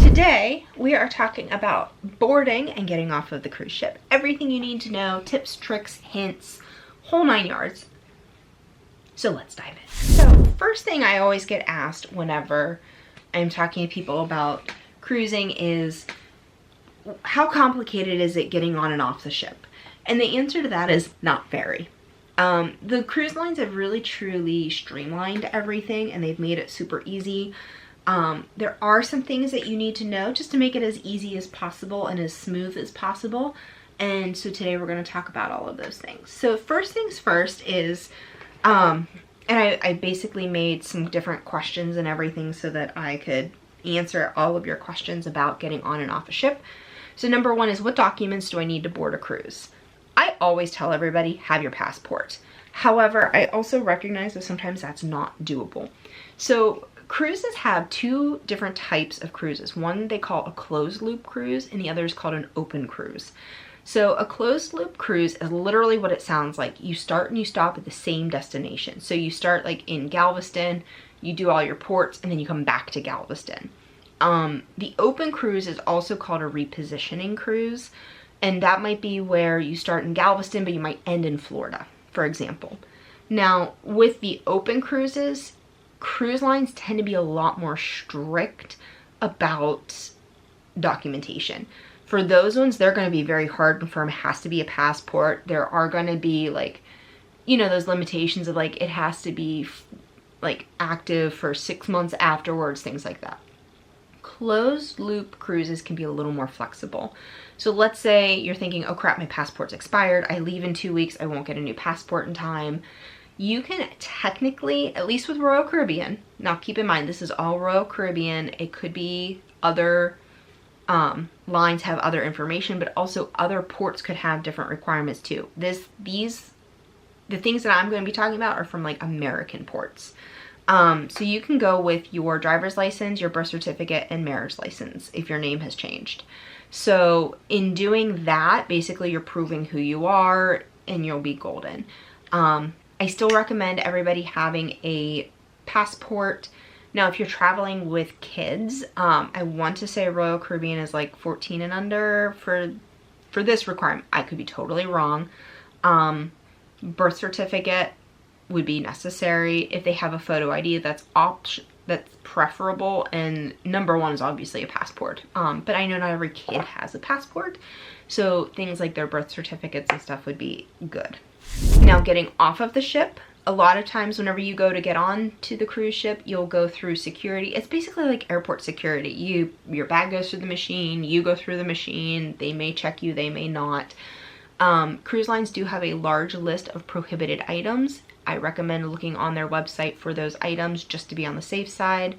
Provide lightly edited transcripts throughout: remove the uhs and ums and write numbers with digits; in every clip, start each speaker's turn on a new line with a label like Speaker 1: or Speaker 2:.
Speaker 1: Today, we are talking about boarding and getting off of the cruise ship. Everything you need to know, tips, tricks, hints, whole 9 yards. So let's dive in. So first thing I always get asked whenever I'm talking to people about cruising is, how complicated is it getting on and off the ship? And the answer to that is not very. The cruise lines have really truly streamlined everything and they've made it super easy. There are some things that you need to know just to make it as easy as possible and as smooth as possible. And so today we're going to talk about all of those things. So first things first is, and I basically made some different questions and everything so that I could answer all of your questions about getting on and off a ship. So number one is, what documents do I need to board a cruise? I always tell everybody, have your passport. However, I also recognize that sometimes that's not doable. So cruises have two different types of cruises. One they call a closed loop cruise and the other is called an open cruise. So a closed loop cruise is literally what it sounds like. You start and you stop at the same destination. So you start like in Galveston, you do all your ports, and then you come back to Galveston. The open cruise is also called a repositioning cruise. And that might be where you start in Galveston, but you might end in Florida, for example. Now, with the open cruises, cruise lines tend to be a lot more strict about documentation. For those ones, they're going to be very hard and firm. It has to be a passport. There are going to be like, you know, those limitations of like, it has to be like active for 6 months afterwards, things like that. Closed loop cruises can be a little more flexible. So let's say you're thinking, oh crap, my passport's expired. I leave in 2 weeks. I won't get a new passport in time. You can technically, at least with Royal Caribbean, now keep in mind, this is all Royal Caribbean. It could be other lines have other information, but also other ports could have different requirements too. The things that I'm going to be talking about are from like American ports. So you can go with your driver's license, your birth certificate, and marriage license if your name has changed. So in doing that, basically you're proving who you are and you'll be golden. I still recommend everybody having a passport. Now, if you're traveling with kids, I want to say Royal Caribbean is like 14 and under for this requirement. I could be totally wrong. Birth certificate would be necessary. If they have a photo ID, that's preferable. And number one is obviously a passport. But I know not every kid has a passport. So things like their birth certificates and stuff would be good. Now, getting off of the ship, a lot of times whenever you go to get on to the cruise ship, you'll go through security. It's basically like airport security. Your bag goes through the machine, you go through the machine, they may check you, they may not. Cruise lines do have a large list of prohibited items. I recommend looking on their website for those items just to be on the safe side.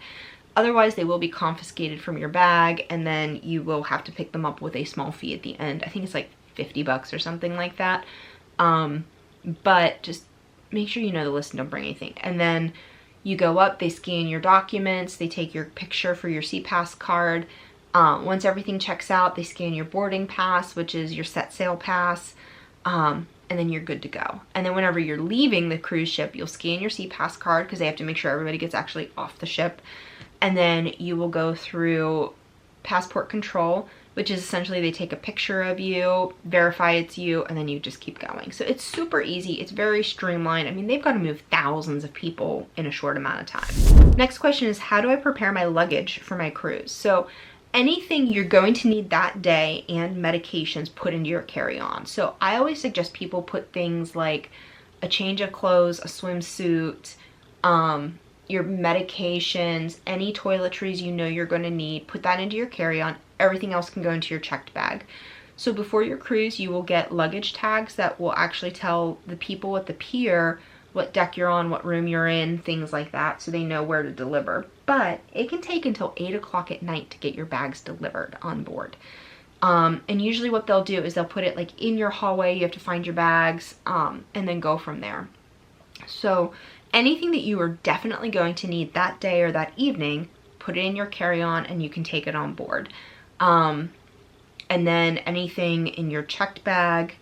Speaker 1: Otherwise, they will be confiscated from your bag and then you will have to pick them up with a small fee at the end. I think it's like $50 or something like that. But just make sure you know the list and don't bring anything. And then you go up, they scan your documents, they take your picture for your SeaPass card. Once everything checks out, they scan your boarding pass, which is your set sail pass, and then you're good to go. And then whenever you're leaving the cruise ship, you'll scan your SeaPass card because they have to make sure everybody gets actually off the ship. And then you will go through passport control, which is essentially they take a picture of you, verify it's you, and then you just keep going. So it's super easy. It's very streamlined. I mean, they've got to move thousands of people in a short amount of time. Next question is, how do I prepare my luggage for my cruise? So anything you're going to need that day and medications put into your carry-on. So I always suggest people put things like a change of clothes, a swimsuit, your medications, any toiletries you know you're going to need, put that into your carry-on. Everything else can go into your checked bag. So before your cruise, you will get luggage tags that will actually tell the people at the pier what deck you're on, what room you're in, things like that, so they know where to deliver. But it can take until 8 o'clock at night to get your bags delivered on board. And usually what they'll do is they'll put it like in your hallway, you have to find your bags, and then go from there. So anything that you are definitely going to need that day or that evening, put it in your carry-on, and you can take it on board. And then anything in your checked bag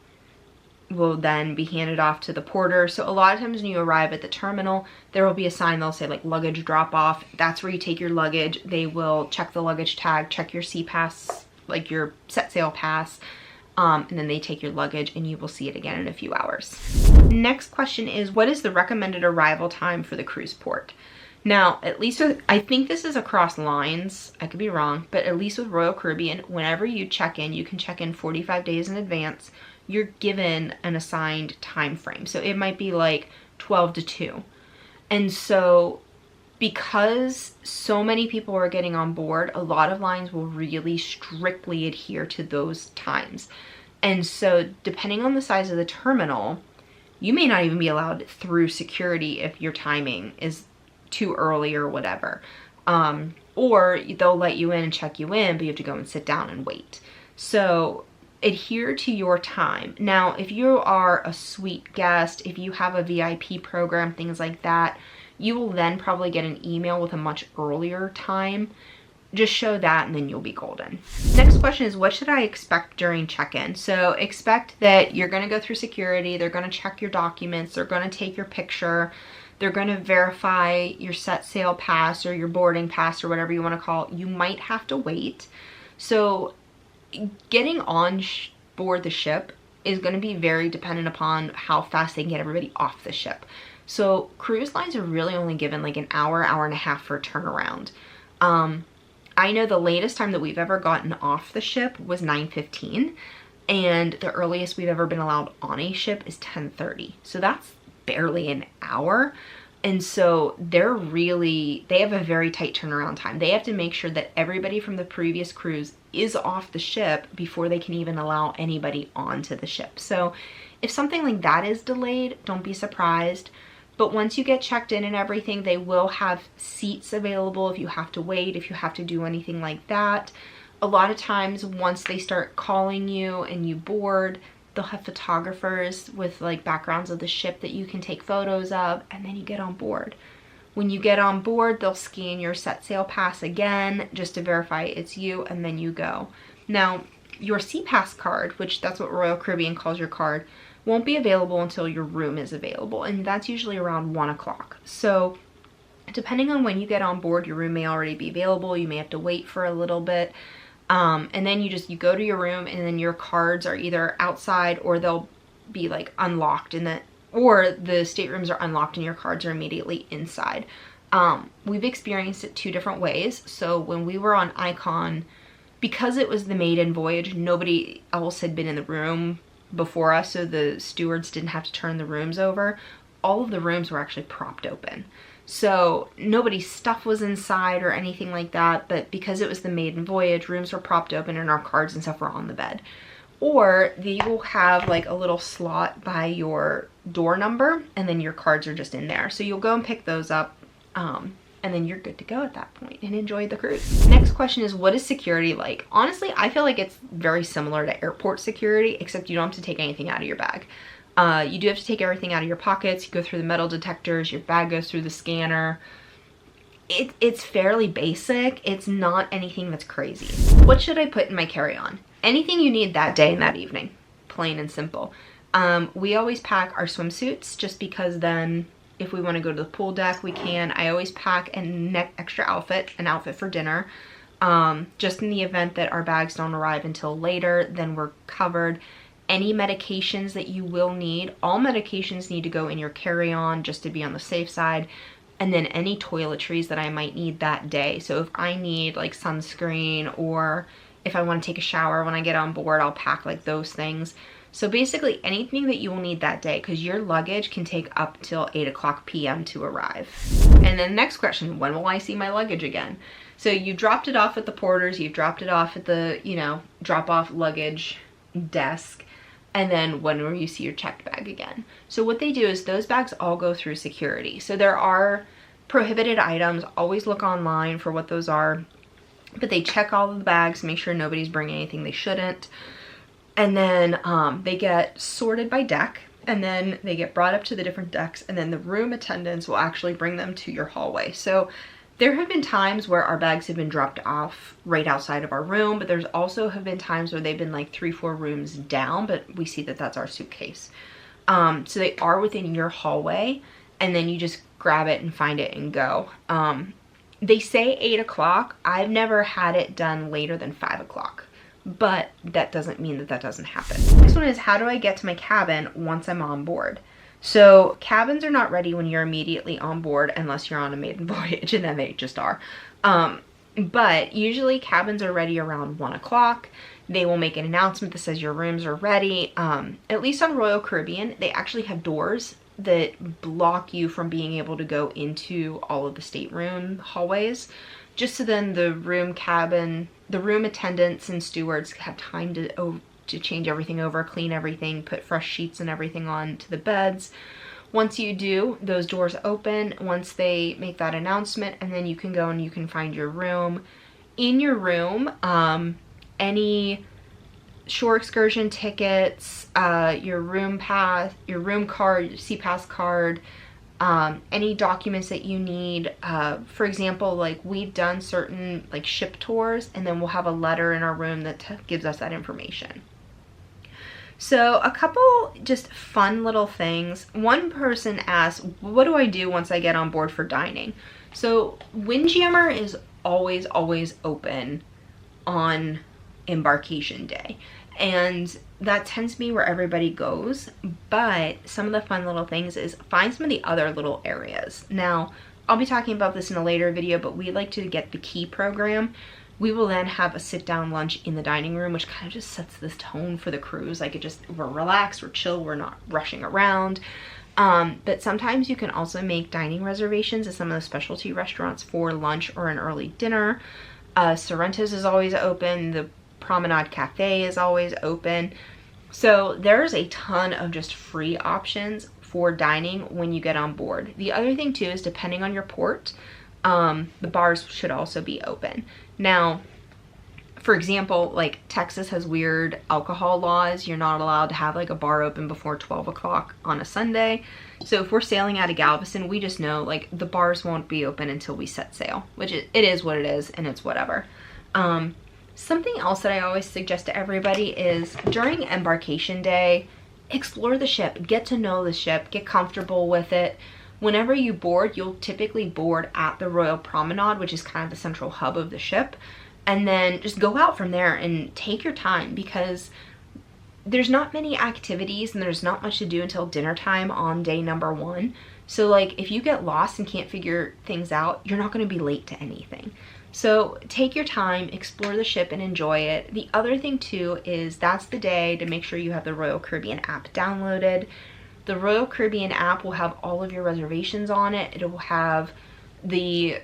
Speaker 1: will then be handed off to the porter. So a lot of times when you arrive at the terminal, there will be a sign that'll say like luggage drop off. That's where you take your luggage. They will check the luggage tag, check your C-Pass, like your set sail pass, and then they take your luggage and you will see it again in a few hours. Next question is, what is the recommended arrival time for the cruise port? Now, at least with, I think this is across lines, I could be wrong, but at least with Royal Caribbean, whenever you check in, you can check in 45 days in advance. You're given an assigned time frame. So it might be like 12 to 2. And so because so many people are getting on board, a lot of lines will really strictly adhere to those times. And so depending on the size of the terminal, you may not even be allowed through security if your timing is too early or whatever. Or they'll let you in and check you in, but you have to go and sit down and wait. So adhere to your time. Now, if you are a suite guest, if you have a VIP program, things like that, you will then probably get an email with a much earlier time. Just show that and then you'll be golden. Next question is, what should I expect during check-in? So expect that you're going to go through security. They're going to check your documents. They're going to take your picture. They're going to verify your set sail pass or your boarding pass or whatever you want to call it. You might have to wait. So getting on board the ship is going to be very dependent upon how fast they can get everybody off the ship. So cruise lines are really only given like an hour, hour and a half for a turnaround. I know the latest time that we've ever gotten off the ship was 9:15, and the earliest we've ever been allowed on a ship is 10:30. So that's barely an hour. And so they have a very tight turnaround time. They have to make sure that everybody from the previous cruise is off the ship before they can even allow anybody onto the ship. So if something like that is delayed, don't be surprised. But once you get checked in and everything, they will have seats available if you have to wait, if you have to do anything like that. A lot of times once they start calling you and you board, they'll have photographers with like backgrounds of the ship that you can take photos of, and then you get on board. When you get on board, they'll scan your set sail pass again just to verify it's you, and then you go. Now, your C-Pass card, which that's what Royal Caribbean calls your card, won't be available until your room is available, and that's usually around 1 o'clock. So depending on when you get on board, your room may already be available. You may have to wait for a little bit. And then you go to your room, and then your cards are either outside or they'll be like unlocked, or the staterooms are unlocked and your cards are immediately inside. We've experienced it 2 different ways. So when we were on Icon, because it was the maiden voyage, nobody else had been in the room before us, so the stewards didn't have to turn the rooms over. All of the rooms were actually propped open. So nobody's stuff was inside or anything like that, but because it was the maiden voyage, rooms were propped open and our cards and stuff were on the bed. Or they will have like a little slot by your door number, and then your cards are just in there. So you'll go and pick those up, and then you're good to go at that point and enjoy the cruise. Next question is, what is security like? Honestly, I feel like it's very similar to airport security, except you don't have to take anything out of your bag. You do have to take everything out of your pockets. You go through the metal detectors, your bag goes through the scanner. It's fairly basic. It's not anything that's crazy. What should I put in my carry-on? Anything you need that day and that evening, plain and simple. We always pack our swimsuits, just because then if we want to go to the pool deck, we can. I always pack an extra outfit, an outfit for dinner, just in the event that our bags don't arrive until later, then we're covered. Any medications that you will need, all medications need to go in your carry-on just to be on the safe side. And then any toiletries that I might need that day. So if I need like sunscreen, or if I want to take a shower when I get on board, I'll pack like those things. So basically anything that you will need that day, because your luggage can take up till 8 p.m. to arrive. And then next question, when will I see my luggage again? So you dropped it off at the porters, you've dropped it off at the, drop off luggage desk. And then when will you see your checked bag again? So what they do is those bags all go through security. So there are prohibited items. Always look online for what those are. But they check all of the bags, make sure nobody's bringing anything they shouldn't. And then they get sorted by deck. And then they get brought up to the different decks. And then the room attendants will actually bring them to your hallway. So There have been times where our bags have been dropped off right outside of our room, but there's also have been times where they've been like 3-4 rooms down, but we see that that's our suitcase. So they are within your hallway, and then you just grab it and find it and go. They say 8 o'clock. I've never had it done later than 5 o'clock, but that doesn't mean that that doesn't happen. Next one is, how do I get to my cabin once I'm on board? So cabins are not ready when you're immediately on board unless you're on a maiden voyage, and then they just are. But usually cabins are ready around 1 o'clock. They will make an announcement that says your rooms are ready. At least on Royal Caribbean, they actually have doors that block you from being able to go into all of the stateroom hallways, just so then the room attendants and stewards have time to change everything over, clean everything, put fresh sheets and everything on to the beds. Once you do, those doors open once they make that announcement, and then you can go and you can find your room. In your room, any shore excursion tickets, your room pass, your room card, sea pass card, any documents that you need. For example, like we've done certain like ship tours, and then we'll have a letter in our room that gives us that information. So a couple just fun little things. One person asked, what do I do once I get on board for dining? So Windjammer is always open on Embarkation Day, and that tends to be where everybody goes. But some of the fun little things is find some of the other little areas. Now, I'll be talking about this in a later video, but we like to get the key program. We will then have a sit-down lunch in the dining room, which kind of just sets this tone for the cruise. Like we're relaxed, we're chill, we're not rushing around. But sometimes you can also make dining reservations at some of the specialty restaurants for lunch or an early dinner. Sorrento's is always open. The Promenade Cafe is always open. So there's a ton of just free options for dining when you get on board. The other thing too is, depending on your port, the bars should also be open. Now, for example, like Texas has weird alcohol laws. You're not allowed to have like a bar open before 12 o'clock on a Sunday. So if we're sailing out of Galveston, we just know like the bars won't be open until we set sail, which it is what it is, and it's whatever. Something else that I always suggest to everybody is during Embarkation Day, explore the ship, get to know the ship, get comfortable with it. Whenever you board, you'll typically board at the Royal Promenade, which is kind of the central hub of the ship, and then just go out from there and take your time, because there's not many activities and there's not much to do until dinner time on day number 1. So like if you get lost and can't figure things out, you're not going to be late to anything. So take your time, explore the ship, and enjoy it. The other thing too is that's the day to make sure you have the Royal Caribbean app downloaded. The Royal Caribbean app will have all of your reservations on it. It will have the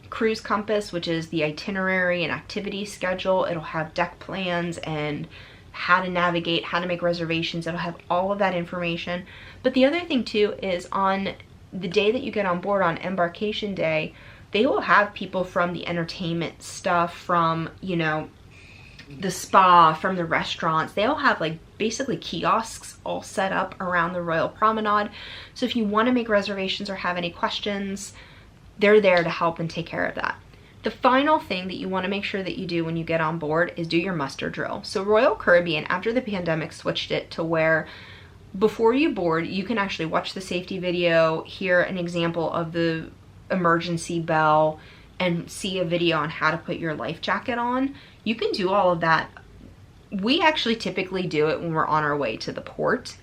Speaker 1: cruise compass, which is the itinerary and activity schedule. It'll have deck plans and how to navigate, how to make reservations. It'll have all of that information. But the other thing too is on the day that you get on board on Embarkation Day, they will have people from the entertainment stuff, from, you know, the spa, from the restaurants. They all have like basically kiosks all set up around the Royal Promenade. So if you want to make reservations or have any questions, they're there to help and take care of that. The final thing that you want to make sure that you do when you get on board is do your muster drill. So Royal Caribbean, after the pandemic, switched it to where before you board, you can actually watch the safety video, hear an example of the emergency bell, and see a video on how to put your life jacket on. You can do all of that. We actually typically do it when we're on our way to the port,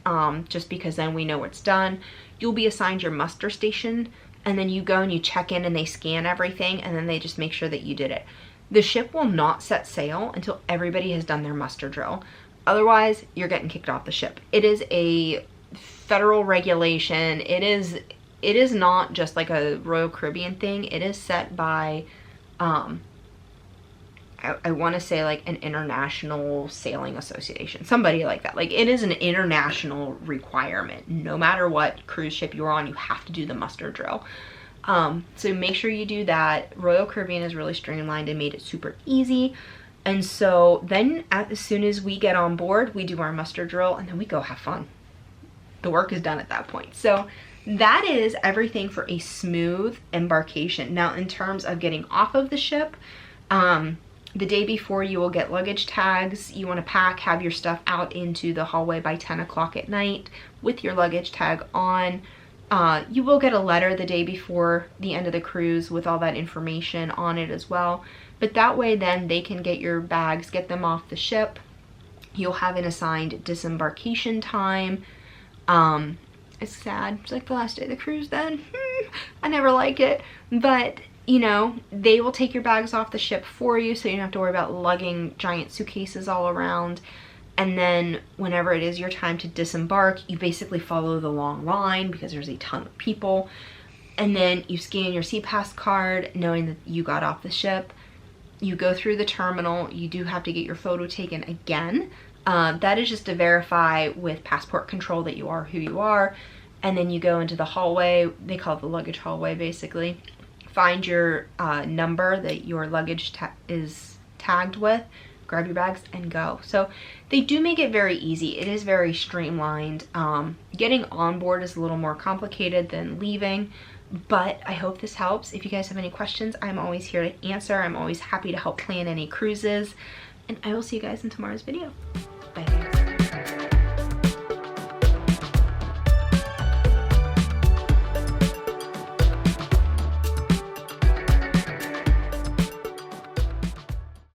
Speaker 1: just because then we know it's done. You'll be assigned your muster station, and then you go and you check in and they scan everything, and then they just make sure that you did it. The ship will not set sail until everybody has done their muster drill. Otherwise, you're getting kicked off the ship. It is a federal regulation. It is not just like a Royal Caribbean thing. It is set by, I want to say like an international sailing association, somebody like that. Like it is an international requirement. No matter what cruise ship you're on, you have to do the muster drill. So make sure you do that. Royal Caribbean is really streamlined and made it super easy. And so then as soon as we get on board, we do our muster drill and then we go have fun. The work is done at that point. So that is everything for a smooth embarkation. Now, in terms of getting off of the ship, the day before you will get luggage tags. You want to pack, have your stuff out into the hallway by 10 o'clock at night with your luggage tag on. You will get a letter the day before the end of the cruise with all that information on it as well. But that way then they can get your bags, get them off the ship. You'll have an assigned disembarkation time. It's sad. It's like the last day of the cruise then. I never like it. But, you know, they will take your bags off the ship for you, so you don't have to worry about lugging giant suitcases all around. And then whenever it is your time to disembark, you basically follow the long line because there's a ton of people. And then you scan your SeaPass card knowing that you got off the ship. You go through the terminal. You do have to get your photo taken again. That is just to verify with passport control that you are who you are. And then you go into the hallway. They call it the luggage hallway, basically. Find your number that your luggage is tagged with. Grab your bags and go. So they do make it very easy. It is very streamlined. Getting on board is a little more complicated than leaving, but I hope this helps. If you guys have any questions, I'm always here to answer. I'm always happy to help plan any cruises, and I will see you guys in tomorrow's video.